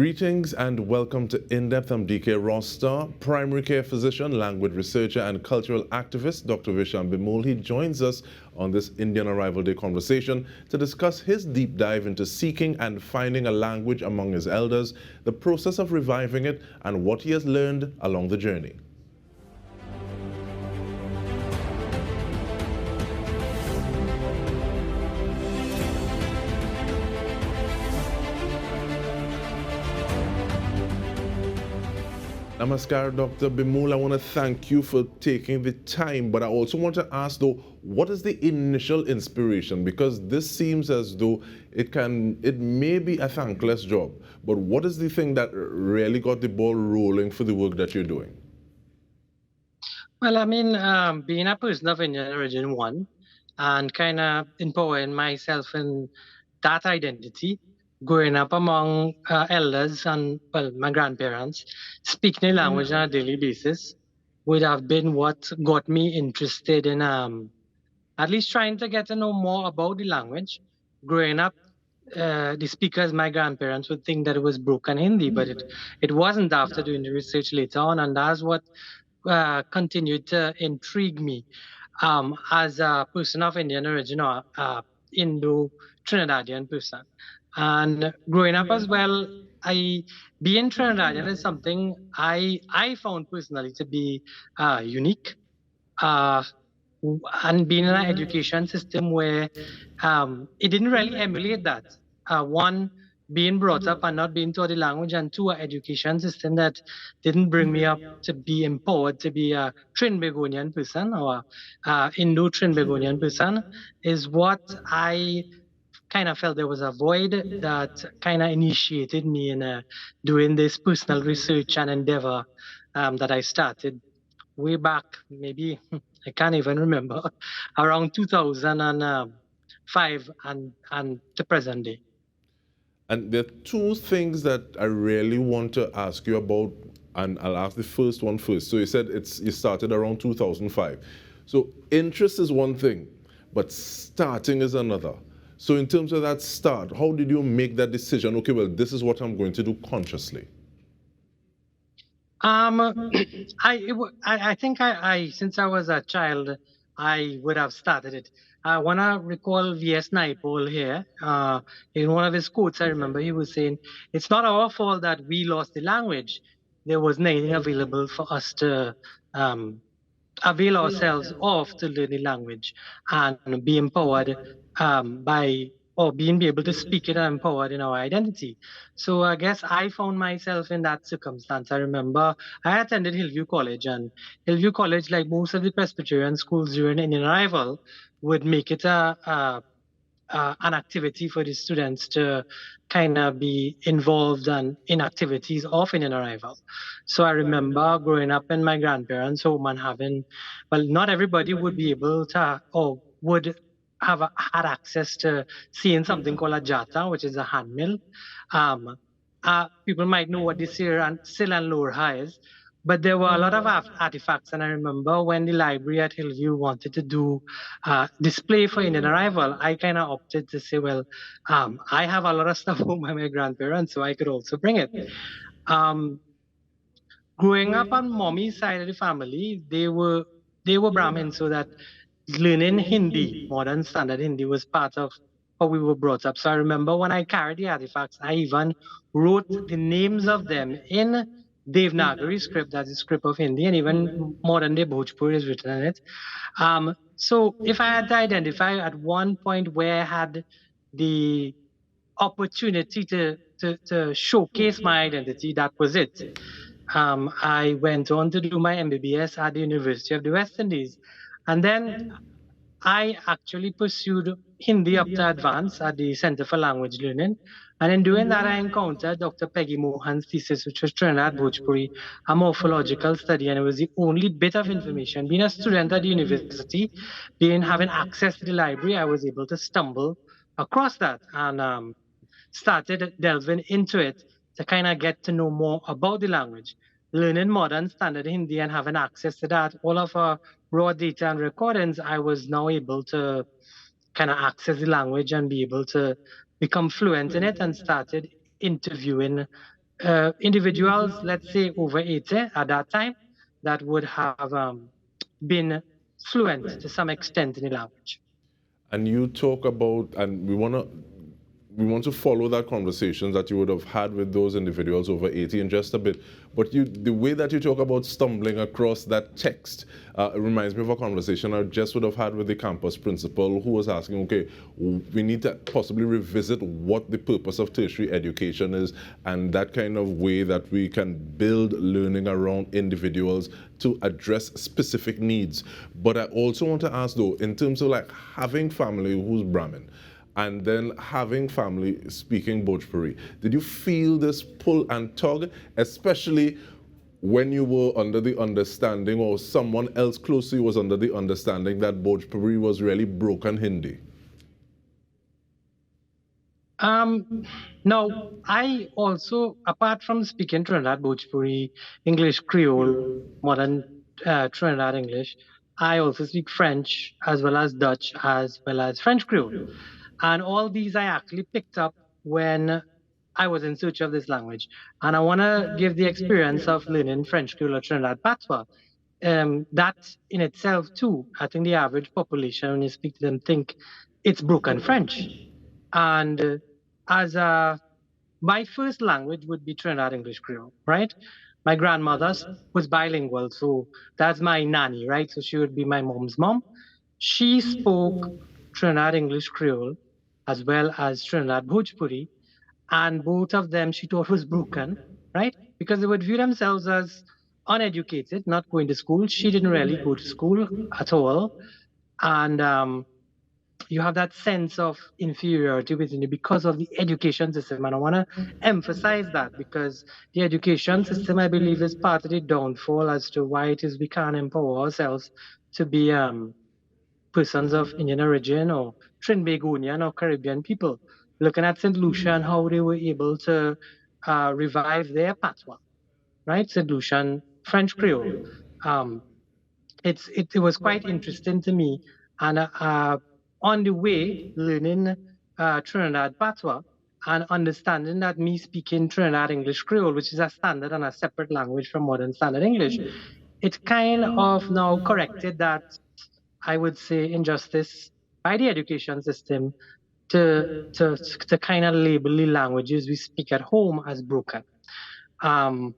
Greetings and welcome to In-Depth. I'm Dike Rostant, primary care physician, language researcher, and cultural activist, Dr. Visham Bhimull. He joins us on this Indian Arrival Day conversation to discuss his deep dive into seeking and finding a language among his elders, the process of reviving it, and what he has learned along the journey. Namaskar, Dr. Bhimull. I want to thank you for taking the time, but I also want to ask, though, what is the initial inspiration? Because this seems as though it may be a thankless job, but what is the thing that really got the ball rolling for the work that you're doing? Well, I mean, being a person of Indian origin, one, and kind of empowering myself in that identity, growing up among elders and, well, my grandparents, speaking the language on a daily basis would have been what got me interested in at least trying to get to know more about the language. Growing up, the speakers, my grandparents, would think that it was broken Hindi, but it wasn't after doing the research later on, and that's what continued to intrigue me as a person of Indian origin or Indo-Trinidadian person. And growing up as well, being Trinidadian is something I found personally to be unique. Uh, and being in an education system where it didn't really emulate that. One, being brought up and not being taught the language, and two, an education system that didn't bring me up to be empowered to be a Trinbagonian person or Indo-Trinbagonian person is what I kind of felt there was a void that kind of initiated me in doing this personal research and endeavor that I started way back, maybe I can't even remember, around 2005 and the present day. And there are two things that I really want to ask you about, and I'll ask the first one first. So you said you started around 2005. So interest is one thing, but starting is another. So in terms of that start, how did you make that decision? Okay, well, this is what I'm going to do consciously. I think since I was a child, I would have started it. I want to recall V.S. Naipaul here. In one of his quotes, I remember he was saying, "It's not our fault that we lost the language. There was nothing available for us to avail ourselves of to learn the language and be empowered being able to speak it and empowered in our identity." So I guess I found myself in that circumstance. I remember I attended Hillview College, and Hillview College, like most of the Presbyterian schools during Indian arrival, would make it an activity for the students to kind of be involved in activities of Indian arrival. So I remember growing up in my grandparents' home and having, well, not everybody would be able to or would have had access to seeing something called a jata, which is a hand mill. People might know what the Sil and Lorha is, but there were a lot of artifacts. And I remember when the library at Hillview wanted to do display for Indian arrival, I kind of opted to say, well, I have a lot of stuff home by my grandparents, so I could also bring it. Growing up on mommy's side of the family, they were Brahmin, so that learning Hindi, modern standard Hindi, was part of how we were brought up. So I remember when I carried the artifacts, I even wrote the names of them in Devanagari script, that's the script of Hindi, and even modern day Bhojpuri is written in it. So if I had to identify at one point where I had the opportunity to showcase my identity, that was it. I went on to do my MBBS at the University of the West Indies. And then I actually pursued Hindi up to advanced at the Center for Language Learning. And in doing that, I encountered Dr. Peggy Mohan's thesis, which was Trinidad Bhojpuri, a morphological study. And it was the only bit of information. Being a student at the university, having access to the library, I was able to stumble across that and started delving into it to kind of get to know more about the language. Learning modern standard Hindi and having access to that, all of our raw data and recordings, I was now able to kind of access the language and be able to become fluent in it, and started interviewing individuals, let's say over 80 at that time, that would have been fluent to some extent in the language. And you talk about, and we want to follow that conversation that you would have had with those individuals over 80 in just a bit. But the way that you talk about stumbling across that text, it reminds me of a conversation I just would have had with the campus principal, who was asking, okay, we need to possibly revisit what the purpose of tertiary education is, and that kind of way that we can build learning around individuals to address specific needs. But I also want to ask, though, in terms of like having family who's Brahmin, and then having family speaking Bhojpuri, did you feel this pull and tug, especially when you were under the understanding, or someone else closely was under the understanding, that Bhojpuri was really broken Hindi? Now, I also, apart from speaking Trinidad Bhojpuri, English Creole, modern Trinidad English, I also speak French as well as Dutch as well as French Creole. And all these I actually picked up when I was in search of this language. And I want to give the experience of learning French Creole or Trinidad Patois. That in itself, too, I think the average population, when you speak to them, think it's broken French. And as my first language would be Trinidad English Creole, right? My grandmother was bilingual, so that's my nanny, right? So she would be my mom's mom. She spoke Trinidad English Creole as well as Trinidad Bhojpuri, and both of them she thought was broken, right? Because they would view themselves as uneducated, not going to school. She didn't really go to school at all, and you have that sense of inferiority within you because of the education system. And I want to emphasize that, because the education system, I believe, is part of the downfall as to why it is we can't empower ourselves to be persons of Indian origin or Trinbagonian or Caribbean people. Looking at St. Lucia and how they were able to revive their patois, right? St. Lucian French Creole. Um, it was quite interesting to me. And on the way, learning Trinidad Patois and understanding that me speaking Trinidad English Creole, which is a standard and a separate language from modern standard English, it kind of now corrected that, I would say, injustice by the education system to kind of label the languages we speak at home as broken. I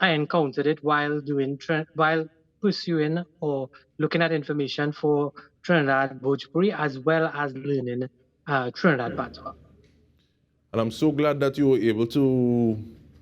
encountered it while while pursuing or looking at information for Trinidad Bhojpuri as well as learning Trinidad Patois. And I'm so glad that you were able to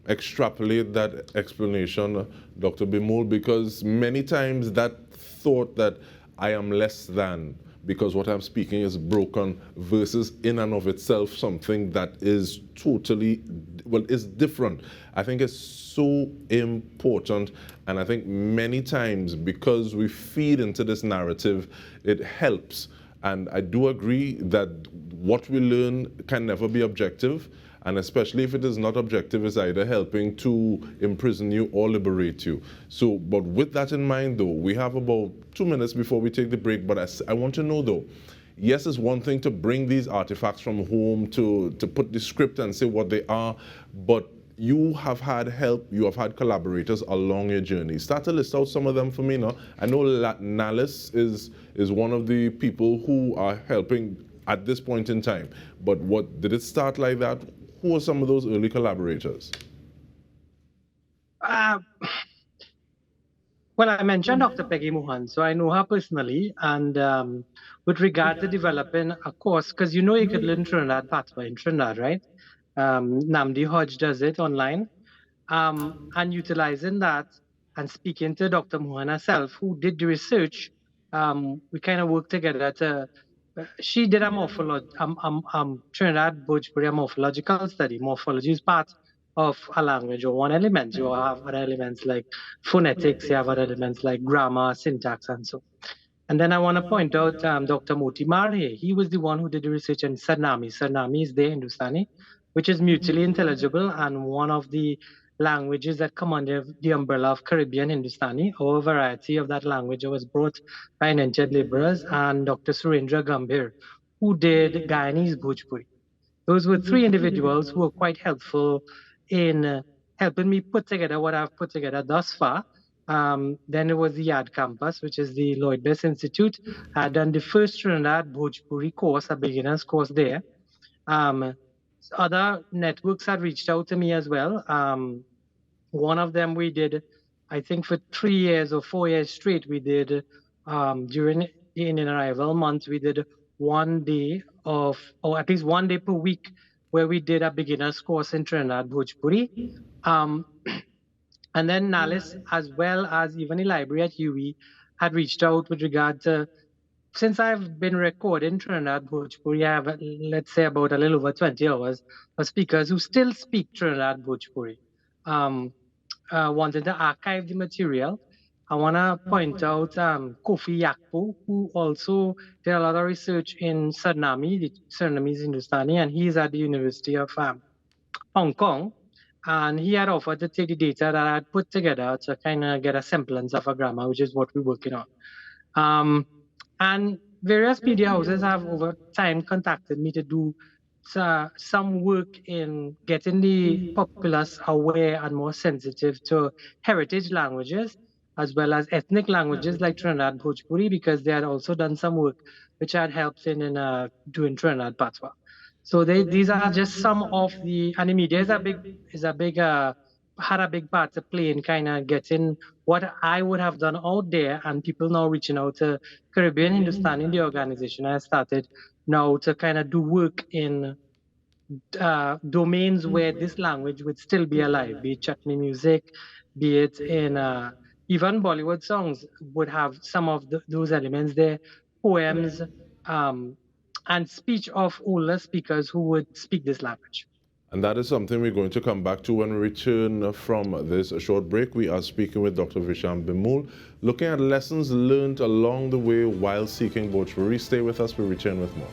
extrapolate that explanation, Dr. Bhimull, because many times that thought that I am less than because what I'm speaking is broken versus in and of itself something that is totally, well, is different. I think it's so important, and I think many times because we feed into this narrative, it helps. And I do agree that what we learn can never be objective, and especially if it is not objective, it's either helping to imprison you or liberate you. So, but with that in mind though, we have about 2 minutes before we take the break, but I want to know though, yes, it's one thing to bring these artifacts from home, to put the script and say what they are, but you have had help, you have had collaborators along your journey. Start to list out some of them for me now. I know Nalis is one of the people who are helping at this point in time, but what did it start like that? Who are some of those early collaborators? Well, I mentioned Dr. Peggy Mohan, so I know her personally. And with regard to developing a course, because you could learn Trinidad Patois in Trinidad, right? Namdi Hodge does it online. And utilizing that and speaking to Dr. Mohan herself, who did the research, we kind of worked together to. She did a Trinidad Bhojpuri morphological study. Morphology is part of a language or one element. You have other elements like phonetics, you have other elements like grammar, syntax, and so. And then I want to point out Dr. Moti Marhe. He was the one who did the research on Sarnami. Sarnami is the Hindustani, which is mutually intelligible and one of the languages that come under the umbrella of Caribbean Hindustani. Our variety of that language was brought by indentured laborers and Dr. Surendra Gambhir, who did Guyanese Bhojpuri. Those were three individuals who were quite helpful in helping me put together what I've put together thus far. Then it was the Yard Campus, which is the Lloyd Best Institute. I had done the first Trinidad Bhojpuri course, a beginner's course there. Um, Other networks had reached out to me as well. One of them we did, I think for 3 years or 4 years straight, we did during the Indian arrival month, we did 1 day of, or at least 1 day per week, where we did a beginner's course in Trinidad Bhojpuri. Um, and then Nalis, as well as even the library at UWI, had reached out with regard to, since I've been recording Trinidad Bhojpuri, I have, let's say, about a little over 20 hours of speakers who still speak Trinidad Bhojpuri. Wanted to archive the material. I want to point out Kofi Yakpo, who also did a lot of research in Suriname, the Surinamese Hindustani, and he's at the University of Hong Kong. And he had offered to take the data that I had put together to kind of get a semblance of a grammar, which is what we're working on. And various media houses have over time contacted me to do some work in getting the populace aware and more sensitive to heritage languages as well as ethnic languages like Trinidad Bhojpuri, because they had also done some work which had helped in doing Trinidad Patois. So these are just some of the, and the media had a big part to play in kind of getting what I would have done out there, and people now reaching out to Caribbean Hindustani, the organization I started now to kind of do work in domains where this language would still be alive, be it chutney music, be it in even Bollywood songs would have some of those elements there, poems, and speech of older speakers who would speak this language. And that is something we're going to come back to when we return from this short break. We are speaking with Dr. Visham Bhimull, looking at lessons learned along the way while seeking Bhojpuri. Stay with us, we return with more.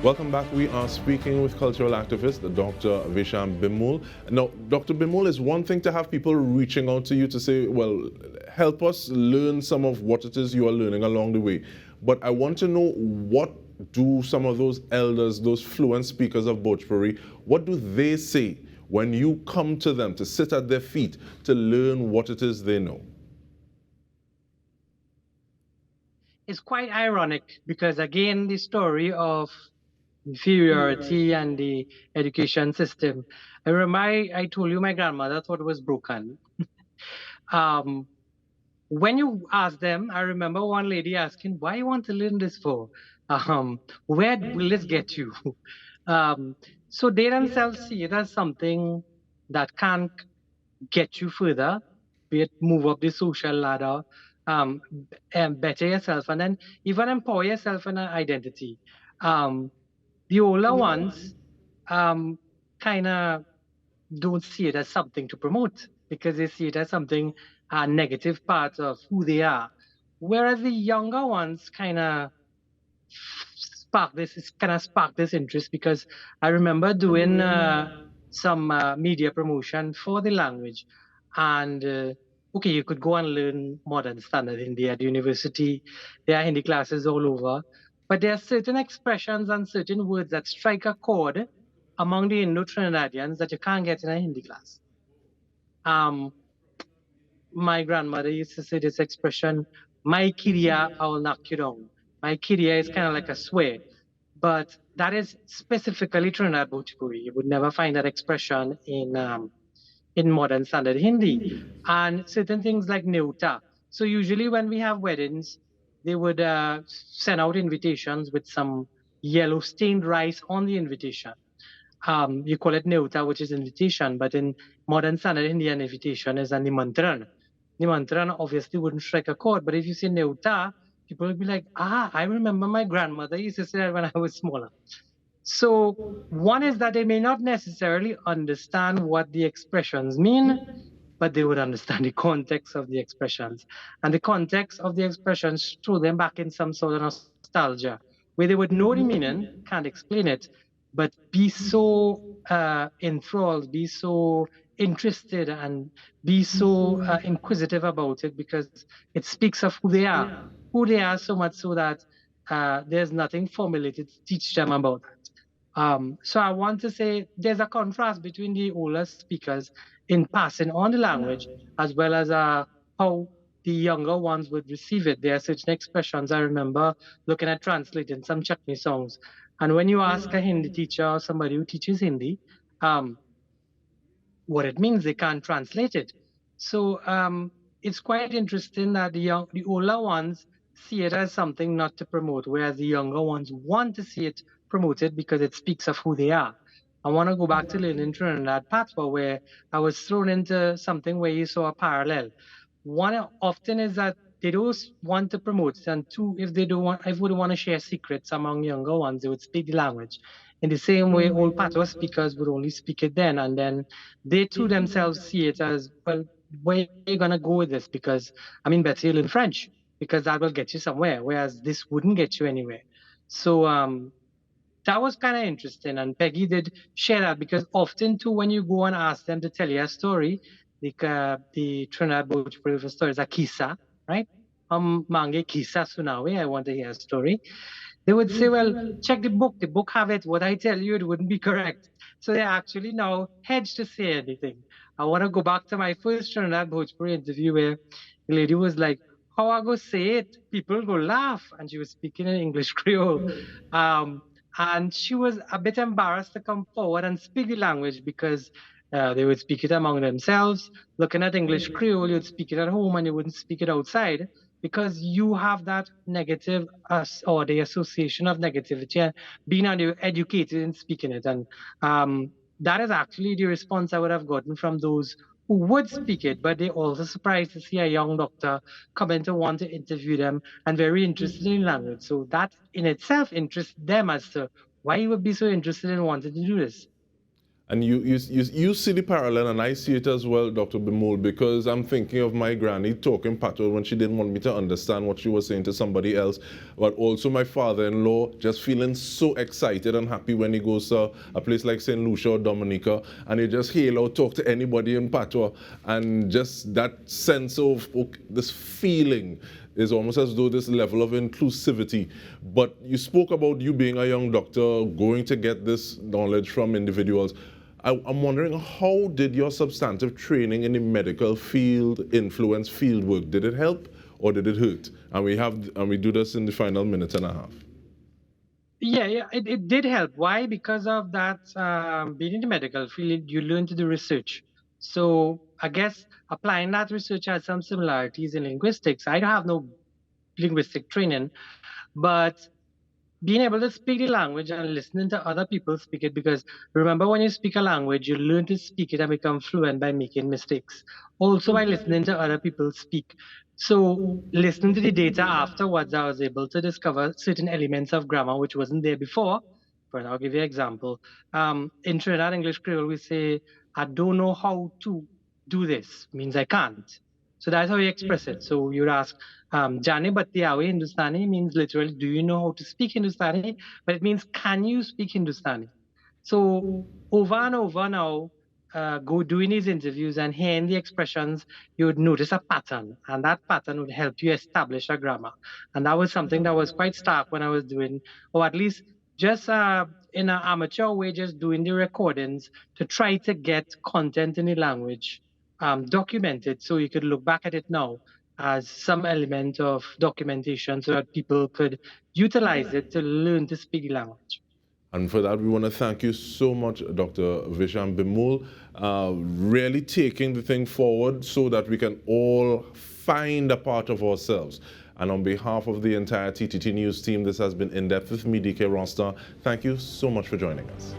Welcome back. We are speaking with cultural activist Dr. Visham Bhimull. Now, Dr. Bhimull, is one thing to have people reaching out to you to say, well, help us learn some of what it is you are learning along the way. But I want to know, what do some of those elders, those fluent speakers of Bhojpuri, what do they say when you come to them to sit at their feet to learn what it is they know? It's quite ironic because, again, the story of inferiority and the education system. I remember I told you my grandmother thought it was broken. When you ask them, I remember one lady asking, why you want to learn this for? Where will this get you? So they themselves see it as something that can get you further, be it move up the social ladder, and better yourself, and then even empower yourself in an identity. The older ones kind of don't see it as something to promote because they see it as something, a negative part of who they are. Whereas the younger ones kind of spark this interest, because I remember doing some media promotion for the language. And okay, you could go and learn modern standard Hindi at university. There are Hindi classes all over. But there are certain expressions and certain words that strike a chord among the Indo-Trinidadians that you can't get in a Hindi class. My grandmother used to say this expression, "My kiria, I will knock you down." My kiria is kind of like a swear, but that is specifically Trinidad Bhojpuri. You would never find that expression in modern standard Hindi. And certain things like neuta. So usually when we have weddings, they would send out invitations with some yellow stained rice on the invitation. You call it neuta, which is invitation, but in modern standard Indian invitation is a nimantran. Nimantran obviously wouldn't strike a chord, but if you say neuta, people will be like, I remember my grandmother used to say that when I was smaller. So one is that they may not necessarily understand what the expressions mean, but they would understand the context of the expressions. And the context of the expressions threw them back in some sort of nostalgia, where they would know the meaning, can't explain it, but be so enthralled, be so interested, and be so inquisitive about it, because it speaks of who they are so much so that there's nothing formulated to teach them about that. So I want to say there's a contrast between the older speakers in passing on the language, as well as how the younger ones would receive it. There are certain expressions I remember looking at translating some chutney songs. And when you ask a Hindi teacher or somebody who teaches Hindi, um, what it means, they can't translate it. So it's quite interesting that the older ones see it as something not to promote, whereas the younger ones want to see it promoted because it speaks of who they are. I want to go back to learning Trinidad Patois, where I was thrown into something where you saw a parallel. One often is that they don't want to promote it, and two, if they don't want, if would want to share secrets among younger ones, they would speak the language. In the same way, old patois speakers would only speak it then, and then they too themselves see it as, well, where are you gonna go with this? Because I mean, better you learn French because that will get you somewhere, whereas this wouldn't get you anywhere. So that was kind of interesting. And Peggy did share that because often too, when you go and ask them to tell you a story, like the Trinidad Bhojpuri story is a kisa, right? Mange kisa sunawe. I want to hear a story. They would say, well, check the book. The book have it. What I tell you, it wouldn't be correct. So they actually now hedge to say anything. I want to go back to my first Trinidad Bhojpuri interview where the lady was like, how I go say it? People go laugh. And she was speaking in English Creole. Um, and she was a bit embarrassed to come forward and speak the language because they would speak it among themselves. Looking at English Creole, you'd speak it at home and you wouldn't speak it outside because you have that negative or the association of negativity and being educated in speaking it. And that is actually the response I would have gotten from those who would speak it, but they also surprised to see a young doctor come in to want to interview them and very interested in language. So that in itself interests them as to why you would be so interested in wanting to do this. And you see the parallel, and I see it as well, Dr. Bhimull, because I'm thinking of my granny talking patois when she didn't want me to understand what she was saying to somebody else, but also my father-in-law just feeling so excited and happy when he goes to a place like St. Lucia or Dominica, and he just hail out, talk to anybody in patois, and just that sense of this feeling is almost as though this level of inclusivity. But you spoke about you being a young doctor, going to get this knowledge from individuals. I'm wondering, how did your substantive training in the medical field influence field work? Did it help or did it hurt? And we do this in the final minute and a half. Yeah, it did help. Why? Because of that, being in the medical field, you learn to do research. So I guess applying that research has some similarities in linguistics. I don't have no linguistic training, but being able to speak the language and listening to other people speak it, because remember, when you speak a language, you learn to speak it and become fluent by making mistakes, also by listening to other people speak. So listening to the data afterwards, I was able to discover certain elements of grammar which wasn't there before. But I'll give you an example. In Trinidad English Creole, we say, I don't know how to do this, means I can't. So that's how you express it. So you'd ask, Jane batti aawe Hindustani means literally, do you know how to speak Hindustani? But it means, can you speak Hindustani? So over and over now, go doing these interviews and hearing the expressions, you would notice a pattern, and that pattern would help you establish a grammar. And that was something that was quite stark when I was doing, or at least just in an amateur way, just doing the recordings to try to get content in the language documented so you could look back at it now as some element of documentation so that people could utilize it to learn to speak the language. And for that, we want to thank you so much, Dr. Visham Bhimull, really taking the thing forward so that we can all find a part of ourselves. And on behalf of the entire TTT News team, this has been In Depth with me, Dike Rostant. Thank you so much for joining us.